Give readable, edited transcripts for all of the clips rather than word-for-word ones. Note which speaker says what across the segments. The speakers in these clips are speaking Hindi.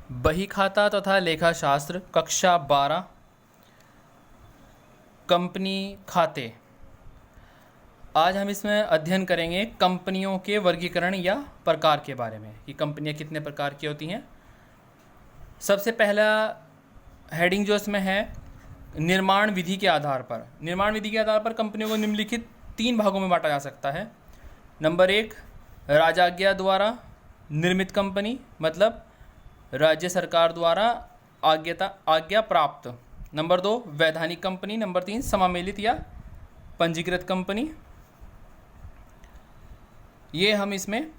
Speaker 1: बही खाता तथा लेखाशास्त्र कक्षा 12 कंपनी खाते। आज हम इसमें अध्ययन करेंगे कंपनियों के वर्गीकरण या प्रकार के बारे में कि कंपनियां कितने प्रकार की होती हैं। सबसे पहला हेडिंग जो इसमें है, निर्माण विधि के आधार पर। निर्माण विधि के आधार पर कंपनियों को निम्नलिखित 3 भागों में बांटा जा सकता है। नंबर 1, राजाज्ञा निर्मित कंपनी, मतलब राज्य सरकार द्वारा आज्ञा प्राप्त। नंबर 2, वैधानिक कंपनी। नंबर 3, समामेलित या पंजीकृत कंपनी। ये हम इसमें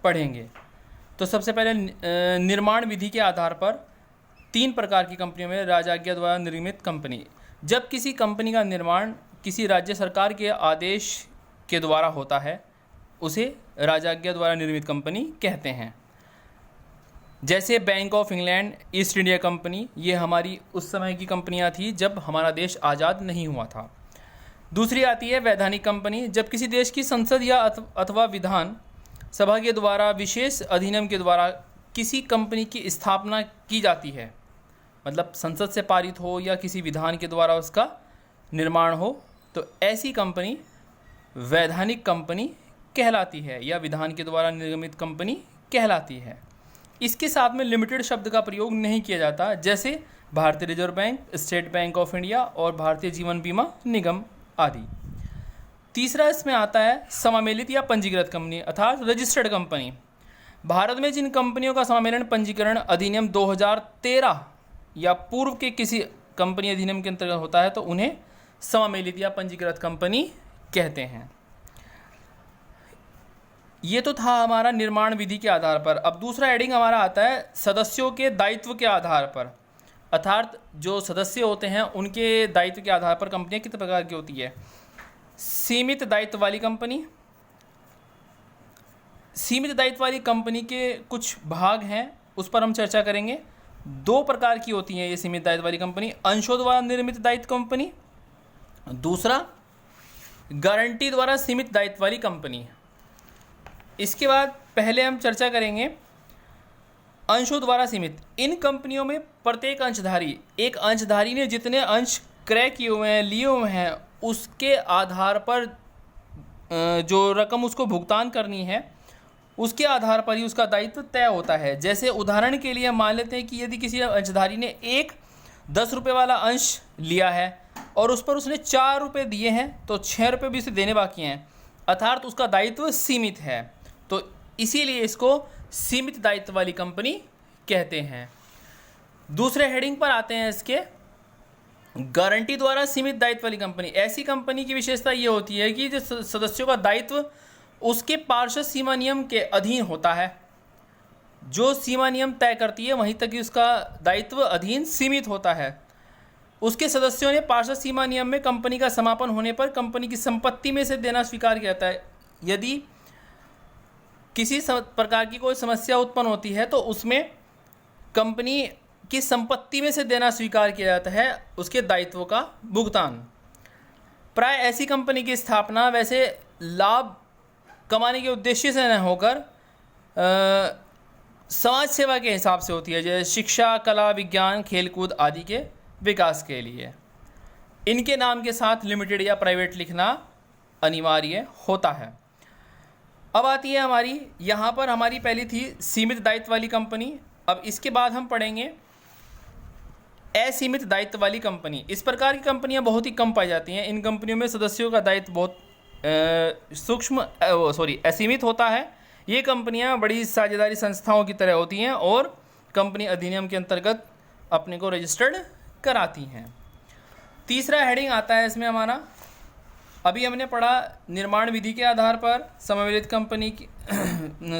Speaker 1: पढ़ेंगे। तो सबसे पहले निर्माण विधि के आधार पर 3 प्रकार की कंपनियों में राजाज्ञा द्वारा निर्मित कंपनी। जब किसी कंपनी का निर्माण किसी राज्य सरकार के आदेश के द्वारा होता है, उसे राजाज्ञा द्वारा निर्मित कंपनी कहते हैं। जैसे bank of England, east India company, ये हमारी उस समय की कंपनियां थी जब हमारा देश आज़ाद नहीं हुआ था। दूसरी आती है वैधानिक कंपनी। जब किसी देश की संसद या अथवा विधान सभा के द्वारा विशेष अधिनियम के द्वारा किसी कंपनी की स्थापना की जाती है, मतलब संसद से पारित हो या किसी विधान के द्वारा उसका निर्माण हो, तो ऐसी कंपनी वैधानिक कंपनी कहलाती है या विधान के द्वारा निर्मित कंपनी कहलाती है। इसके साथ में लिमिटेड शब्द का प्रयोग नहीं किया जाता, जैसे भारतीय reserve bank, state bank of India और भारतीय जीवन बीमा निगम आदि। तीसरा इसमें आता है समामेलित या पंजीकृत कंपनी अर्थात रजिस्टर्ड कंपनी। भारत में जिन कंपनियों का समामेलन पंजीकरण अधिनियम 2013 या पूर्व के किसी कंपनी अधिनियम के अंतर्गत होता है, तो उन्हें समामेलित या पंजीकृत कंपनी कहते हैं। ये तो था हमारा निर्माण विधि के आधार पर। अब दूसरा हेडिंग हमारा आता है सदस्यों के दायित्व के आधार पर, अर्थात जो सदस्य होते हैं उनके दायित्व के आधार पर कंपनियां कितने प्रकार की होती है। सीमित दायित्व वाली कंपनी। सीमित दायित्व वाली कंपनी के कुछ भाग हैं, उस पर हम चर्चा करेंगे। 2 प्रकार की होती हैं ये सीमित दायित्व वाली कंपनी। अंशों द्वारा निर्मित दायित्व कंपनी, दूसरा गारंटी द्वारा सीमित दायित्व वाली कंपनी। इसके बाद पहले हम चर्चा करेंगे अंशों द्वारा सीमित। इन कंपनियों में प्रत्येक अंशधारी, एक अंशधारी ने जितने अंश क्रय किए हुए हैं, लिए हुए हैं, उसके आधार पर जो रकम उसको भुगतान करनी है, उसके आधार पर ही उसका दायित्व तय होता है। जैसे उदाहरण के लिए मान लेते हैं कि यदि किसी अंशधारी ने एक 10 रुपये वाला अंश लिया है और उस पर उसने 4 रुपये दिए हैं, तो 6 रुपये भी उसे देने बाकी हैं, अर्थात उसका दायित्व सीमित है। तो इसीलिए इसको सीमित दायित्व वाली कंपनी कहते हैं। दूसरे हेडिंग पर आते हैं इसके, गारंटी द्वारा सीमित दायित्व वाली कंपनी। ऐसी कंपनी की विशेषता ये होती है कि जो सदस्यों का दायित्व उसके पार्षद सीमा नियम के अधीन होता है। जो सीमा नियम तय करती है वहीं तक ही उसका दायित्व अधीन सीमित होता है। उसके सदस्यों ने पार्षद सीमा नियम में कंपनी का समापन होने पर कंपनी की संपत्ति में से देना स्वीकार किया जाता है। यदि किसी प्रकार की कोई समस्या उत्पन्न होती है तो उसमें कंपनी की संपत्ति में से देना स्वीकार किया जाता है उसके दायित्वों का भुगतान। प्राय ऐसी कंपनी की स्थापना वैसे लाभ कमाने के उद्देश्य से न होकर समाज सेवा के हिसाब से होती है, जैसे शिक्षा, कला, विज्ञान, खेलकूद आदि के विकास के लिए। इनके नाम के साथ लिमिटेड या प्राइवेट लिखना अनिवार्य होता है। अब आती है हमारी, यहाँ पर हमारी पहली थी सीमित दायित्व वाली कंपनी। अब इसके बाद हम पढ़ेंगे असीमित दायित्व वाली कंपनी। इस प्रकार की कंपनियाँ बहुत ही कम पाई जाती हैं। इन कंपनियों में सदस्यों का दायित्व बहुत असीमित होता है। ये कंपनियाँ बड़ी साझेदारी संस्थाओं की तरह होती हैं और कंपनी अधिनियम के अंतर्गत अपने को रजिस्टर्ड कराती हैं। तीसरा हेडिंग आता है इसमें हमारा, अभी हमने पढ़ा निर्माण विधि के आधार पर, समावेलित कंपनी की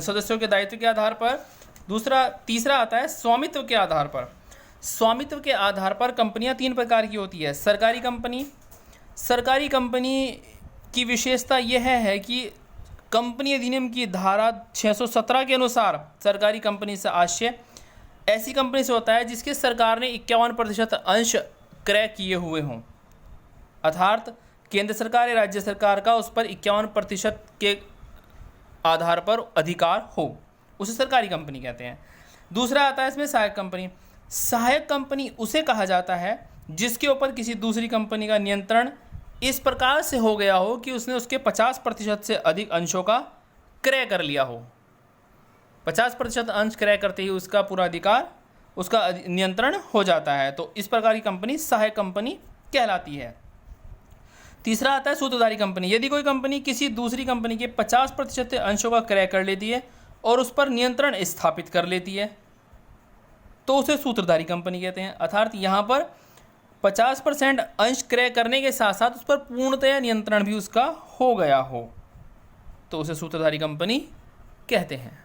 Speaker 1: सदस्यों के दायित्व के आधार पर। तीसरा आता है स्वामित्व के आधार पर। स्वामित्व के आधार पर कंपनियां 3 प्रकार की होती है। सरकारी कंपनी। सरकारी कंपनी की विशेषता यह है कि कंपनी अधिनियम की धारा 617 के अनुसार सरकारी कंपनी से आशय ऐसी कंपनी से होता है जिसके सरकार ने 51% अंश क्रय किए हुए हों, अर्थात केंद्र सरकार या राज्य सरकार का उस पर 51% के आधार पर अधिकार हो, उसे सरकारी कंपनी कहते हैं। दूसरा आता है इसमें सहायक कंपनी। सहायक कंपनी उसे कहा जाता है जिसके ऊपर किसी दूसरी कंपनी का नियंत्रण इस प्रकार से हो गया हो कि उसने उसके 50% से अधिक अंशों का क्रय कर लिया हो। 50% अंश क्रय करते ही उसका पूरा अधिकार, उसका नियंत्रण हो जाता है, तो इस प्रकार की कंपनी सहायक कंपनी कहलाती है। तीसरा आता है सूत्रधारी कंपनी। यदि कोई कंपनी किसी दूसरी कंपनी के 50% अंशों का क्रय कर लेती है और उस पर नियंत्रण स्थापित कर लेती है तो उसे सूत्रधारी कंपनी कहते हैं। अर्थात यहाँ पर 50% अंश क्रय करने के साथ साथ उस पर पूर्णतया नियंत्रण भी उसका हो गया हो तो उसे सूत्रधारी कंपनी कहते हैं।